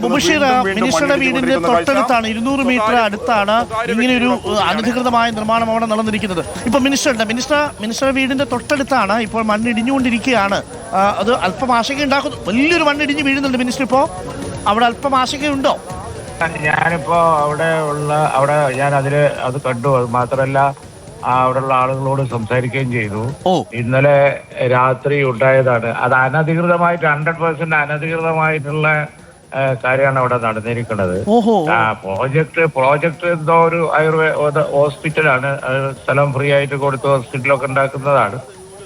ബുബഷീർ മിനിസ്റ്ററുടെ വീടിന്റെ തൊട്ടടുത്താണ് 200 മീറ്റർ അടുത്താണ് ഇങ്ങനെയൊരു അനധികൃതമായ നിർമ്മാണം അവിടെ നടന്നിരിക്കുന്നത്. ഇപ്പൊ മിനിസ്റ്ററുടെ വീടിന്റെ തൊട്ടടുത്താണ് ഇപ്പോൾ മണ്ണിടിഞ്ഞുകൊണ്ടിരിക്കുകയാണ്. അത് അല്പം ആശങ്ക ഉണ്ടാക്കുന്നു. വലിയൊരു മണ്ണിടിഞ്ഞ് വീഴുന്നുണ്ട് മിനിസ്റ്റർ. ഇപ്പോ അവിടെ അല്പം ആശങ്കയുണ്ടോ? ഞാനിപ്പോ അവിടെ ഞാൻ അത് കണ്ടു. അത് മാത്രമല്ല അവിടെയുള്ള ആളുകളോട് സംസാരിക്കുകയും ചെയ്തു. ഇന്നലെ രാത്രി ഉണ്ടായതാണ്. അത് അനധികൃതമായിട്ട് 100% അനധികൃതമായിട്ടുള്ള കാര്യമാണ് അവിടെ നടന്നിരിക്കുന്നത്. പ്രോജക്ട് എന്തോ ഒരു ആയുർവേദ ഹോസ്പിറ്റലാണ്. സ്ഥലം ഫ്രീ ആയിട്ട് കൊടുത്ത് ഹോസ്പിറ്റലൊക്കെ ഉണ്ടാക്കുന്നതാണ്.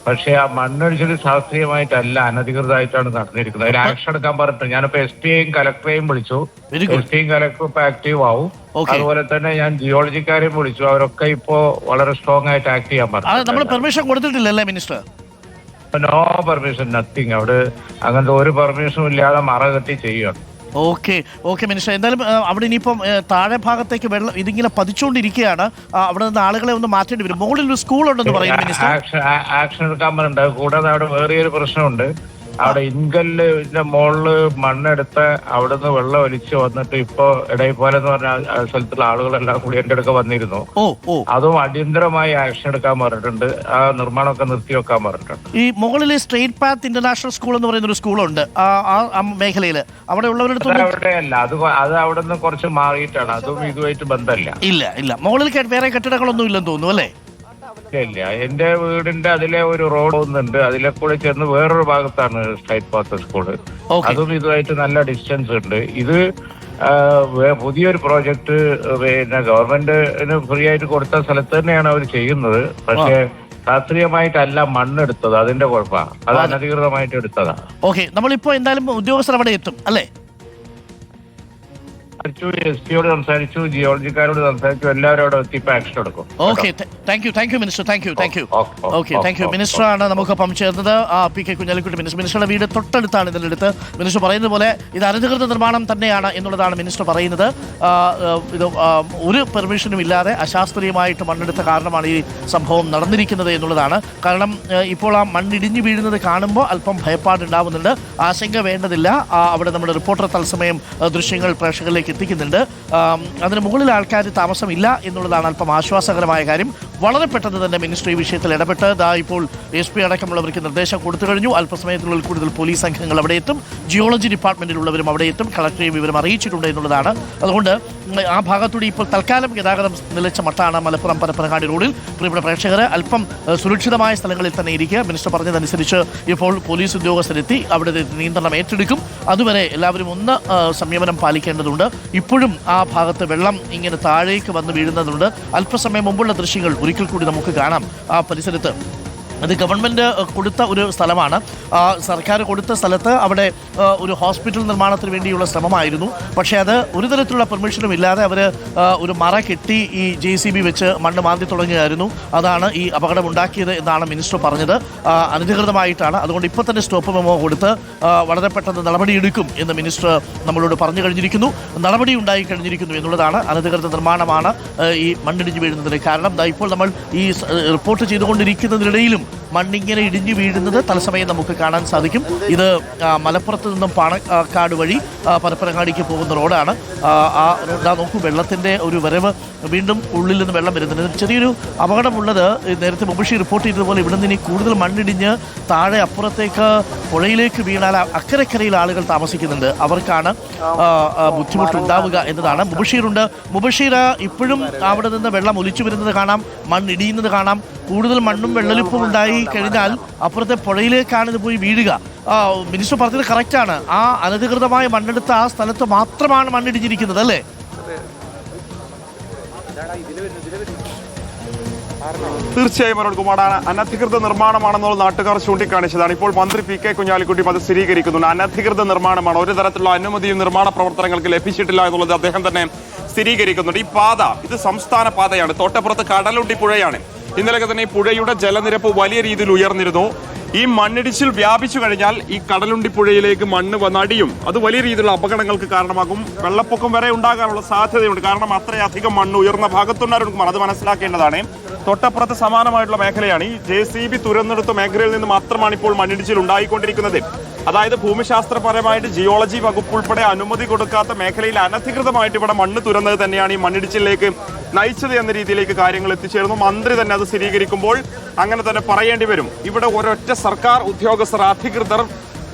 പക്ഷെ ആ മണ്ണൊഴിച്ചിൽ ശാസ്ത്രീയമായിട്ടല്ല, അനധികൃതമായിട്ടാണ് നടന്നിരിക്കുന്നത്. അതിന് ആക്ഷൻ എടുക്കാൻ പറഞ്ഞിട്ട് ഞാനിപ്പോ SP യെയും കലക്ടറെയും വിളിച്ചു. SP യും കലക്ടറും ഇപ്പൊ ആക്റ്റീവ് ആവും. അതുപോലെ തന്നെ ഞാൻ ജിയോളജിക്കാരെയും വിളിച്ചു. അവരൊക്കെ ഇപ്പോ വളരെ സ്ട്രോങ് ആയിട്ട് ആക്ട് ചെയ്യാൻ പറഞ്ഞു. പെർമിഷൻ കൊടുത്തിട്ടില്ലല്ലേ മിനിസ്റ്റർ? No permission, nothing. അവിടെ അങ്ങനത്തെ ഒരു പെർമിഷനും ഇല്ലാതെ മറ കെട്ടി ചെയ്യുകയാണ്. ഓക്കെ മിനിസ്റ്റർ, എന്തായാലും അവിടെ ഇനിയിപ്പം താഴെ ഭാഗത്തേക്ക് വെള്ളം ഇതിങ്ങനെ പതിച്ചുകൊണ്ടിരിക്കുകയാണ്. അവിടെ നിന്ന് ആളുകളെ ഒന്ന് മാറ്റേണ്ടി വരും. മുകളിൽ ഒരു സ്കൂൾ ഉണ്ടെന്ന് പറയുന്നു മിനിസ്റ്റർ. ആക്ഷൻ എടുക്കാൻ പറഞ്ഞിട്ടുണ്ട്. കൂടാതെ അവിടെ വേറെയൊരു പ്രശ്നമുണ്ട്. അവിടെ ഇൻകല്ലിന്റെ മുകളില് മണ്ണെടുത്ത് അവിടുന്ന് വെള്ളം ഒലിച്ച് വന്നിട്ട് ഇപ്പോ ഇടയിപ്പോലെ എന്ന് പറഞ്ഞ സ്ഥലത്തുള്ള ആളുകളെല്ലാം കൂടി എന്റെ അടുക്ക വന്നിരുന്നു. അതും അടിയന്തരമായി ആക്ഷൻ എടുക്കാൻ പറഞ്ഞിട്ടുണ്ട്. ആ നിർമ്മാണമൊക്കെ നിർത്തിവെക്കാൻ പറഞ്ഞിട്ടുണ്ട്. ഈ മുകളിൽ സ്ട്രേറ്റ് പാത്ത് ഇന്റർനാഷണൽ സ്കൂൾ എന്ന് പറയുന്ന ഒരു സ്കൂളുണ്ട് ആ മേഖലയിൽ. അവിടെ ഉള്ളവരുടെ അവിടെയല്ല, അത് അവിടെ നിന്ന് കുറച്ച് മാറിയിട്ടാണ്. അതും ഇതുമായിട്ട് ബന്ധമില്ല. ഇല്ല മുകളിൽ വേറെ കെട്ടിടങ്ങളൊന്നും ഇല്ലെന്ന് തോന്നുന്നു അല്ലേ? ഇല്ല, എന്റെ വീടിന്റെ അതിലെ ഒരു റോഡ് ഒന്നുണ്ട്. അതിലെ കൂടെ ചെന്ന് വേറൊരു ഭാഗത്താണ് സ്ട്രൈറ്റ് പാത്ത് സ്കൂള്. അതും ഇതുമായിട്ട് നല്ല ഡിസ്റ്റൻസ് ഉണ്ട്. ഇത് പുതിയൊരു പ്രോജക്ട് പിന്നെ ഗവൺമെന്റിന് ഫ്രീ ആയിട്ട് കൊടുത്ത സ്ഥലത്ത് തന്നെയാണ് അവർ ചെയ്യുന്നത്. പക്ഷേ ശാസ്ത്രീയമായിട്ടല്ല മണ്ണെടുത്തത്. അതിന്റെ കുഴപ്പമാണ്. അത് അനധികൃതമായിട്ട് എടുത്തതാണ്. നമ്മളിപ്പോ എന്തായാലും ഉദ്യോഗസ്ഥർ അവിടെ എത്തും അല്ലേ? SP യോട് സംസാരിച്ചു, ജിയോളജിക്കാരോട് സംസാരിച്ചു. എല്ലാവരും എത്തിയപ്പോൾ ആക്ഷൻ എടുക്കും. Thank you minister. Thank you മിനിസ്റ്ററാണ് നമുക്കൊപ്പം ചേർന്നത്. PK കുഞ്ഞാലിക്കുട്ടി മിനിസ്റ്ററുടെ വീട് തൊട്ടടുത്താണ് ഇതിനടുത്ത്. മിനിസ്റ്റർ പറയുന്നത് പോലെ ഇത് അനധികൃത നിർമ്മാണം തന്നെയാണ് എന്നുള്ളതാണ് മിനിസ്റ്റർ പറയുന്നത്. ഇത് ഒരു പെർമിഷനും ഇല്ലാതെ അശാസ്ത്രീയമായിട്ട് മണ്ണെടുത്ത കാരണമാണ് ഈ സംഭവം നടന്നിരിക്കുന്നത് എന്നുള്ളതാണ്. കാരണം ഇപ്പോൾ ആ മണ്ണിടിഞ്ഞു വീഴുന്നത് കാണുമ്പോൾ അല്പം ഭയപ്പാടുണ്ടാവുന്നുണ്ട്. ആശങ്ക വേണ്ടതില്ല. അവിടെ നമ്മുടെ റിപ്പോർട്ടർ തത്സമയം ദൃശ്യങ്ങൾ പ്രേക്ഷകരിലേക്ക് എത്തിക്കുന്നുണ്ട്. അതിന് മുകളിൽ ആൾക്കാർ താമസമില്ല എന്നുള്ളതാണ് അല്പം ആശ്വാസകരമായ കാര്യം. വളരെ പെട്ടെന്ന് തന്നെ മിനിസ്റ്റർ ഈ വിഷയത്തിൽ ഇടപെട്ട് ഇപ്പോൾ SP അടക്കമുള്ളവർക്ക് നിർദ്ദേശം കൊടുത്തു കഴിഞ്ഞു. അല്പസമയത്തിനുള്ളിൽ കൂടുതൽ പോലീസ് സംഘങ്ങൾ അവിടെ എത്തും. ജിയോളജി ഡിപ്പാർട്ട്മെന്റിലുള്ളവരും അവിടെ എത്തും. കളക്ടറെയും വിവരം അറിയിച്ചിട്ടുണ്ട് എന്നുള്ളതാണ്. അതുകൊണ്ട് ആ ഭാഗത്തൂടെ ഇപ്പോൾ തൽക്കാലം ഗതാഗതം നിലച്ച മട്ടാണ് മലപ്പുറം പരപ്പനങ്ങാടി റോഡിൽ. പ്രിയപ്പെട്ട പ്രേക്ഷകരെ, അല്പം സുരക്ഷിതമായ സ്ഥലങ്ങളിൽ തന്നെ ഇരിക്കുക. മിനിസ്റ്റർ പറഞ്ഞതനുസരിച്ച് ഇപ്പോൾ പോലീസ് ഉദ്യോഗസ്ഥരെത്തി അവിടെ നിയന്ത്രണം ഏറ്റെടുക്കും. അതുവരെ എല്ലാവരും ഒന്ന് സംയമനം പാലിക്കേണ്ടതുണ്ട്. ഇപ്പോഴും ആ ഭാഗത്ത് വെള്ളം ഇങ്ങനെ താഴേക്ക് വന്ന് വീഴുന്നതുണ്ട്. അല്പസമയം മുമ്പുള്ള ദൃശ്യങ്ങൾ ഒരിക്കൽ കൂടി നമുക്ക് കാണാം. ആ പരിസരത്ത് അത് ഗവൺമെൻറ് കൊടുത്ത ഒരു സ്ഥലമാണ്. സർക്കാർ കൊടുത്ത സ്ഥലത്ത് അവിടെ ഒരു ഹോസ്പിറ്റൽ നിർമ്മാണത്തിന് വേണ്ടിയുള്ള ശ്രമമായിരുന്നു. പക്ഷേ അത് ഒരു തരത്തിലുള്ള പെർമിഷനും ഇല്ലാതെ അവർ ഒരു മറ കെട്ടി ഈ JCB വെച്ച് മണ്ണ് മാന്തി തുടങ്ങുകയായിരുന്നു. അതാണ് ഈ അപകടം ഉണ്ടാക്കിയത് എന്നാണ് മിനിസ്റ്റർ പറഞ്ഞത്. അനധികൃതമായിട്ടാണ്. അതുകൊണ്ട് ഇപ്പോൾ തന്നെ സ്റ്റോപ്പ് മെമ്മോ കൊടുത്ത് വളരെ പെട്ടെന്ന് നടപടിയെടുക്കും എന്ന് മിനിസ്റ്റർ നമ്മളോട് പറഞ്ഞു കഴിഞ്ഞിരിക്കുന്നു. നടപടി ഉണ്ടായി കഴിഞ്ഞിരിക്കുന്നു എന്നുള്ളതാണ്. അനധികൃത നിർമ്മാണമാണ് ഈ മണ്ണിടിഞ്ഞ് വീഴുന്നതിന് കാരണം. ഇപ്പോൾ നമ്മൾ ഈ റിപ്പോർട്ട് ചെയ്തുകൊണ്ടിരിക്കുന്നതിനിടയിലും മണ്ണിങ്ങനെ ഇടിഞ്ഞു വീഴുന്നത് തത്സമയം നമുക്ക് കാണാൻ സാധിക്കും. ഇത് മലപ്പുറത്ത് നിന്നും പാണക്കാട് വഴി പരപ്പനങ്ങാടിക്ക് പോകുന്ന റോഡാണ്. ആ റോഡ് നോക്കൂ, വെള്ളത്തിൻ്റെ ഒരു വരവ്, വീണ്ടും ഉള്ളിൽ നിന്ന് വെള്ളം വരുന്നുണ്ട്. ചെറിയൊരു അപകടമുള്ളത് നേരത്തെ മുബഷീർ റിപ്പോർട്ട് ചെയ്തതുപോലെ ഇവിടെ നിന്ന് ഇനി കൂടുതൽ മണ്ണിടിഞ്ഞ് താഴെ അപ്പുറത്തേക്ക് പുഴയിലേക്ക് വീണാൽ അക്കരക്കരയിൽ ആളുകൾ താമസിക്കുന്നുണ്ട്. അവർക്കാണ് ബുദ്ധിമുട്ടുണ്ടാവുക എന്നതാണ്. മുബഷീറുണ്ട്. മുബഷീർ, ഇപ്പോഴും അവിടെ നിന്ന് വെള്ളം ഒലിച്ചു വരുന്നത് കാണാം, മണ്ണിടിയുന്നത് കാണാം. കൂടുതൽ മണ്ണും വെള്ളലിപ്പും ഉണ്ടായി കഴിഞ്ഞാൽ അപ്പുറത്തെ പുഴയിലേക്കാണ് ഇത് പോയി വീഴുക. മിനിസ്റ്റർ പറഞ്ഞത് കറക്റ്റാണ്. ആ അനധികൃതമായ മണ്ണെടുത്ത ആ സ്ഥലത്ത് മാത്രമാണ് മണ്ണിടിഞ്ഞിരിക്കുന്നത് അല്ലേ? തീർച്ചയായും അരുൺ കുമാർ, അനധികൃത നിർമ്മാണമാണെന്നുള്ള നാട്ടുകാർ ചൂണ്ടിക്കാണിച്ചതാണ്. ഇപ്പോൾ മന്ത്രി PK കുഞ്ഞാലിക്കുട്ടിയും അത് സ്ഥിരീകരിക്കുന്നുണ്ട്. അനധികൃത നിർമ്മാണമാണ്, ഒരു തരത്തിലുള്ള അനുമതിയും നിർമ്മാണ പ്രവർത്തനങ്ങൾക്ക് ലഭിച്ചിട്ടില്ല എന്നുള്ളത് അദ്ദേഹം തന്നെ സ്ഥിരീകരിക്കുന്നുണ്ട്. ഈ പാത ഇത് സംസ്ഥാന പാതയാണ്. തൊട്ടപ്പുറത്ത് കടലുണ്ടി പുഴയാണ്. ഇന്നലെ തന്നെ ഈ പുഴയുടെ ജലനിരപ്പ് വലിയ രീതിയിൽ ഉയർന്നിരുന്നു. ഈ മണ്ണിടിച്ചിൽ വ്യാപിച്ചു കഴിഞ്ഞാൽ ഈ കടലുണ്ടി പുഴയിലേക്ക് മണ്ണ് വന്നടിയും. അത് വലിയ രീതിയിലുള്ള അപകടങ്ങൾക്ക് കാരണമാകും. വെള്ളപ്പൊക്കം വരെ ഉണ്ടാകാനുള്ള സാധ്യതയുണ്ട്. കാരണം അത്രയധികം മണ്ണ് ഉയർന്ന ഭാഗത്തുണ്ടാകും. അത് മനസ്സിലാക്കേണ്ടതാണ്. തൊട്ടപ്പുറത്ത് സമാനമായിട്ടുള്ള മേഖലയാണ്. ഈ JCB തുരന്നെടുത്ത മേഖലയിൽ നിന്ന് മാത്രമാണ് ഇപ്പോൾ മണ്ണിടിച്ചിൽ ഉണ്ടായിക്കൊണ്ടിരിക്കുന്നത്. അതായത് ഭൂമിശാസ്ത്രപരമായിട്ട് ജിയോളജി വകുപ്പ് ഉൾപ്പെടെ അനുമതി കൊടുക്കാത്ത മേഖലയിൽ അനധികൃതമായിട്ട് ഇവിടെ മണ്ണ് തുരന്നത് തന്നെയാണ് ഈ മണ്ണിടിച്ചിലേക്ക് നയിച്ചത് എന്ന രീതിയിലേക്ക് കാര്യങ്ങൾ എത്തിച്ചേർന്നു. മന്ത്രി തന്നെ അത് സ്ഥിരീകരിക്കുമ്പോൾ അങ്ങനെ തന്നെ പറയേണ്ടി വരും. ഇവിടെ ഒരൊറ്റ സർക്കാർ ഉദ്യോഗസ്ഥർ, അധികൃതർ,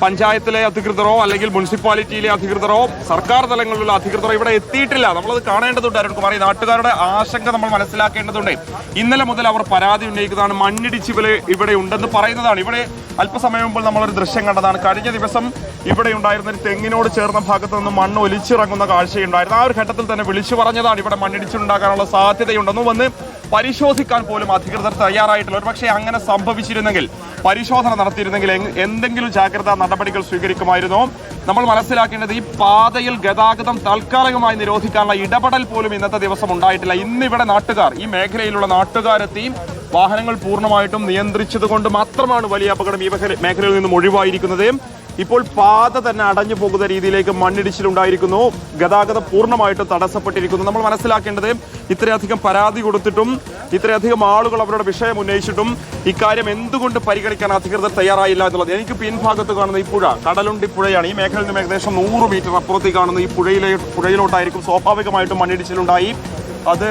പഞ്ചായത്തിലെ അധികൃതരോ അല്ലെങ്കിൽ മുനിസിപ്പാലിറ്റിയിലെ അധികൃതരോ സർക്കാർ തലങ്ങളിലുള്ള അധികൃതരോ ഇവിടെ എത്തിയിട്ടില്ല. നമ്മളത് കാണേണ്ടതുണ്ട്. അരുൺകുമാർ, ഈ നാട്ടുകാരുടെ ആശങ്ക നമ്മൾ മനസ്സിലാക്കേണ്ടതുണ്ട്. ഇന്നലെ മുതൽ അവർ പരാതി ഉന്നയിക്കുന്നതാണ്. മണ്ണിടിച്ചിൽ ഇവിടെ ഉണ്ടെന്ന് പറയുന്നതാണ്. ഇവിടെ അല്പസമയം മുമ്പ് നമ്മളൊരു ദൃശ്യം കണ്ടതാണ്. കഴിഞ്ഞ ദിവസം ഇവിടെ ഉണ്ടായിരുന്ന ഒരു തെങ്ങിനോട് ചേർന്ന ഭാഗത്ത് നിന്ന് മണ്ണ് ഒലിച്ചിറങ്ങുന്ന കാഴ്ചയുണ്ടായിരുന്നു. ആ ഒരു ഘട്ടത്തിൽ തന്നെ വിളിച്ചു പറഞ്ഞതാണ് ഇവിടെ മണ്ണിടിച്ചിലുണ്ടാകാനുള്ള സാധ്യതയുണ്ടെന്ന്. വന്ന് പരിശോധിക്കാൻ പോലും അധികൃതർ തയ്യാറായിട്ടില്ല. ഒരു പക്ഷേ അങ്ങനെ സംഭവിച്ചിരുന്നെങ്കിൽ, പരിശോധന നടത്തിയിരുന്നെങ്കിൽ എന്തെങ്കിലും ജാഗ്രതാ നടപടികൾ സ്വീകരിക്കുമായിരുന്നു. നമ്മൾ മനസ്സിലാക്കേണ്ടത് ഈ പാതയിൽ ഗതാഗതം താൽക്കാലികമായി നിരോധിക്കാനുള്ള ഇടപെടൽ പോലും ഇന്നത്തെ ദിവസം ഉണ്ടായിട്ടില്ല. ഇന്നിവിടെ നാട്ടുകാർ, ഈ മേഖലയിലുള്ള നാട്ടുകാരെത്തി വാഹനങ്ങൾ പൂർണ്ണമായിട്ടും നിയന്ത്രിച്ചത് കൊണ്ട് മാത്രമാണ് വലിയ അപകടം ഈ മേഖലയിൽ നിന്നും ഒഴിവായിരിക്കുന്നത്. ഇപ്പോൾ പാത തന്നെ അടഞ്ഞു പോകുന്ന രീതിയിലേക്ക് മണ്ണിടിച്ചിലുണ്ടായിരിക്കുന്നു. ഗതാഗതം പൂർണ്ണമായിട്ടും തടസ്സപ്പെട്ടിരിക്കുന്നു. നമ്മൾ മനസ്സിലാക്കേണ്ടത് ഇത്രയധികം പരാതി കൊടുത്തിട്ടും ഇത്രയധികം ആളുകൾ അവരുടെ വിഷയം ഉന്നയിച്ചിട്ടും ഇക്കാര്യം എന്തുകൊണ്ട് പരിഗണിക്കാൻ അധികൃതർ തയ്യാറായില്ല എന്നുള്ളത്. എനിക്ക് പിൻഭാഗത്ത് കാണുന്ന ഈ പുഴ കടലുണ്ടി പുഴയാണ്. ഈ മേഖലയിൽ നിന്നും ഏകദേശം 100 മീറ്റർ അപ്പുറത്തേക്ക് കാണുന്ന ഈ പുഴയിലോട്ടായിരിക്കും സ്വാഭാവികമായിട്ടും മണ്ണിടിച്ചിലുണ്ടായി അത്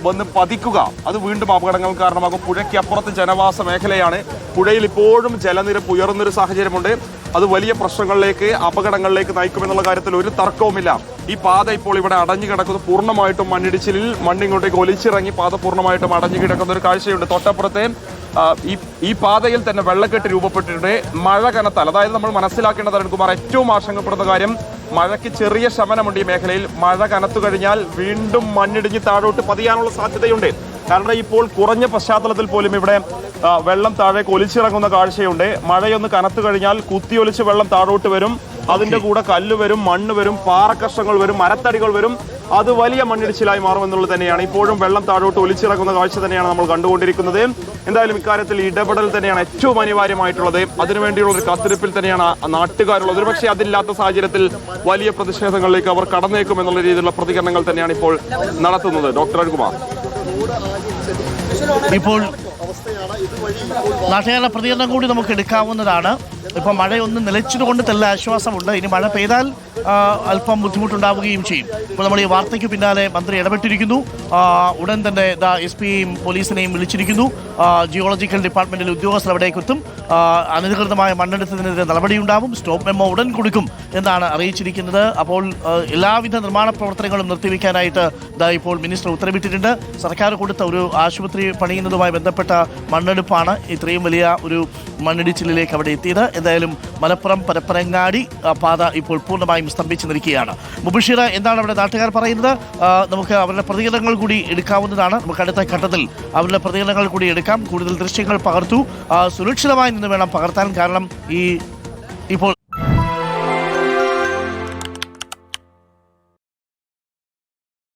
വന്ന് പതിക്കുക. അത് വീണ്ടും അപകടങ്ങൾക്ക് കാരണമാകും. പുഴയ്ക്ക് അപ്പുറത്ത് ജനവാസ മേഖലയാണ്. പുഴയിൽ ഇപ്പോഴും ജലനിരപ്പ് ഉയർന്നൊരു സാഹചര്യമുണ്ട്. അത് വലിയ പ്രശ്നങ്ങളിലേക്ക്, അപകടങ്ങളിലേക്ക് നയിക്കുമെന്നുള്ള കാര്യത്തിൽ ഒരു തർക്കവുമില്ല. ഈ പാത ഇപ്പോൾ ഇവിടെ അടഞ്ഞു കിടക്കുന്നു. പൂർണ്ണമായിട്ടും മണ്ണിടിച്ചിലിൽ മണ്ണിങ്ങോട്ടേക്ക് ഒലിച്ചിറങ്ങി പാത പൂർണ്ണമായിട്ടും അടഞ്ഞു കിടക്കുന്ന ഒരു കാഴ്ചയുണ്ട്. തൊട്ടപ്പുറത്തെ ഈ പാതയിൽ തന്നെ വെള്ളക്കെട്ട് രൂപപ്പെട്ടിട്ടുണ്ട്. മഴ കനത്താൽ, അതായത് നമ്മൾ മനസ്സിലാക്കേണ്ടത് അരുൺകുമാർ, ഏറ്റവും ആശങ്കപ്പെടുന്ന കാര്യം മഴയ്ക്ക് ചെറിയ ശമനമുണ്ട് ഈ മേഖലയിൽ. മഴ കനത്തു കഴിഞ്ഞാൽ വീണ്ടും മണ്ണിടിഞ്ഞ് താഴോട്ട് പതിയാനുള്ള സാധ്യതയുണ്ട്. കാരണം ഇപ്പോൾ കുറഞ്ഞ പശ്ചാത്തലത്തിൽ പോലും ഇവിടെ വെള്ളം താഴേക്ക് ഒലിച്ചിറങ്ങുന്ന കാഴ്ചയുണ്ട്. മഴയൊന്ന് കനത്തു കഴിഞ്ഞാൽ കുത്തിയൊലിച്ച് വെള്ളം താഴോട്ട് വരും. അതിന്റെ കൂടെ കല്ല് വരും, മണ്ണ് വരും, പാറക്കഷ്ണങ്ങൾ വരും, മരത്തടികൾ വരും. അത് വലിയ മണ്ണിടിച്ചിലായി മാറുമെന്നുള്ളത് തന്നെയാണ്. ഇപ്പോഴും വെള്ളം താഴോട്ട് ഒലിച്ചിറങ്ങുന്ന കാഴ്ച തന്നെയാണ് നമ്മൾ കണ്ടുകൊണ്ടിരിക്കുന്നത്. എന്തായാലും ഇക്കാര്യത്തിൽ ഇടപെടൽ തന്നെയാണ് ഏറ്റവും അനിവാര്യമായിട്ടുള്ളത്. അതിനുവേണ്ടിയുള്ള ഒരു കാത്തിരിപ്പിൽ തന്നെയാണ് നാട്ടുകാരുള്ളത്. ഒരുപക്ഷെ അതില്ലാത്ത സാഹചര്യത്തിൽ വലിയ പ്രതിഷേധങ്ങളിലേക്ക് അവർ കടന്നേക്കും എന്നുള്ള രീതിയിലുള്ള പ്രതികരണങ്ങൾ തന്നെയാണ് ഇപ്പോൾ നടത്തുന്നത്. ഡോക്ടർ അരുൺകുമാർ, ഇപ്പോൾ നാട്ടുകാരുടെ പ്രതികരണം കൂടി നമുക്ക് എടുക്കാവുന്നതാണ്. ഇപ്പം മഴയൊന്നും നിലച്ചതുകൊണ്ട് നല്ല ആശ്വാസമുണ്ട്. ഇനി മഴ പെയ്താൽ അല്പം ബുദ്ധിമുട്ടുണ്ടാവുകയും ചെയ്യും. ഇപ്പോൾ നമ്മൾ ഈ വാർത്തയ്ക്ക് പിന്നാലെ മന്ത്രി ഇടപെട്ടിരിക്കുന്നു. ഉടൻ തന്നെ SP-യും പോലീസിനെയും വിളിച്ചിരിക്കുന്നു. ജിയോളജിക്കൽ ഡിപ്പാർട്ട്മെന്റിലെ ഉദ്യോഗസ്ഥർ അവിടേക്ക് എത്തും. അനധികൃതമായ മണ്ണെടുത്തതിനെതിരെ നടപടിയുണ്ടാവും. സ്റ്റോപ്പ് മെമ്മോ ഉടൻ കൊടുക്കും എന്നാണ് അറിയിച്ചിരിക്കുന്നത്. അപ്പോൾ എല്ലാവിധ നിർമ്മാണ പ്രവർത്തനങ്ങളും നിർത്തിവെക്കാനായിട്ട് ഇപ്പോൾ മിനിസ്റ്റർ ഉത്തരവിട്ടിട്ടുണ്ട്. സർക്കാർ കൊടുത്ത ഒരു ആശുപത്രി പണിയുന്നതുമായി ബന്ധപ്പെട്ട മണ്ണെടുപ്പാണ് ഇത്രയും വലിയ ഒരു മണ്ണിടിച്ചിലേക്ക് അവിടെ എത്തിയത്. എന്തായാലും മലപ്പുറം പരപ്പനങ്ങാടി പാത ഇപ്പോൾ പൂർണ്ണമായും സ്തംഭിച്ചു നിൽക്കുകയാണ്. മുബഷിറ, എന്താണ് അവിടെ നാട്ടുകാർ പറയുന്നത്? നമുക്ക് അവരുടെ പ്രതികരണങ്ങൾ കൂടി എടുക്കാവുന്നതാണ്. നമുക്ക് അടുത്ത ഘട്ടത്തിൽ അവരുടെ പ്രതികരണങ്ങൾ കൂടി എടുക്കാം. കൂടുതൽ ദൃശ്യങ്ങൾ പകർത്തു. സുരക്ഷിതമായി നിന്ന് വേണം പകർത്താൻ. കാരണം ഇപ്പോൾ